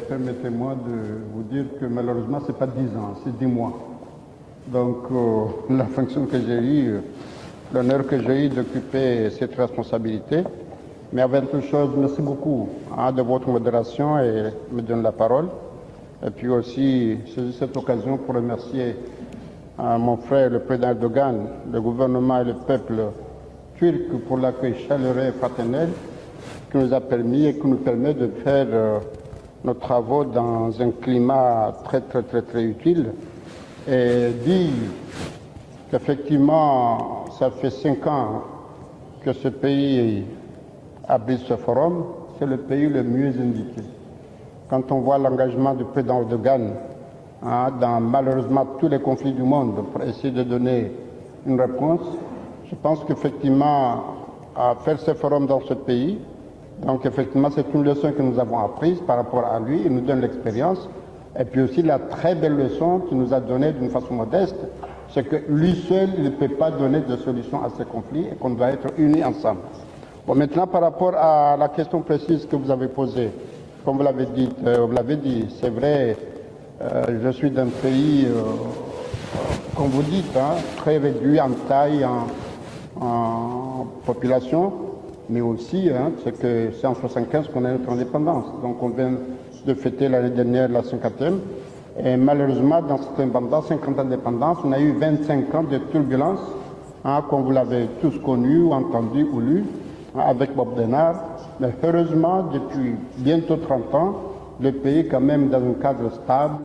Permettez-moi de vous dire que malheureusement, ce n'est pas 10 ans, c'est 10 mois. Donc, la fonction que j'ai eue, l'honneur que j'ai eu d'occuper cette responsabilité. Mais avant toute chose, merci beaucoup de votre modération et me donner la parole. Et puis aussi, saisir cette occasion pour remercier mon frère, le président Erdogan, le gouvernement et le peuple turc pour l'accueil chaleureux et fraternel qui nous a permis et qui nous permet de faire nos travaux dans un climat très utile. Et dire qu'effectivement, ça fait 5 ans que ce pays abrite ce forum, c'est le pays le mieux indiqué. Quand on voit l'engagement du président Erdogan dans malheureusement tous les conflits du monde pour essayer de donner une réponse, je pense qu'effectivement, à faire ce forum dans ce pays, donc effectivement, c'est une leçon que nous avons apprise par rapport à lui, il nous donne l'expérience, et puis aussi la très belle leçon qu'il nous a donnée d'une façon modeste, c'est que lui seul il ne peut pas donner de solution à ces conflits et qu'on doit être unis ensemble. Bon, maintenant, par rapport à la question précise que vous avez posée, comme vous l'avez dit, c'est vrai, je suis d'un pays, comme vous dites, très réduit en taille, en population, mais aussi, c'est que c'est en 1975 qu'on a notre indépendance. Donc on vient de fêter l'année dernière la 50e. Et malheureusement, dans cette indépendance, 50 ans d'indépendance, on a eu 25 ans de turbulence, comme vous l'avez tous connu, ou entendu ou lu, avec Bob Denard. Mais heureusement, depuis bientôt 30 ans, le pays est quand même dans un cadre stable.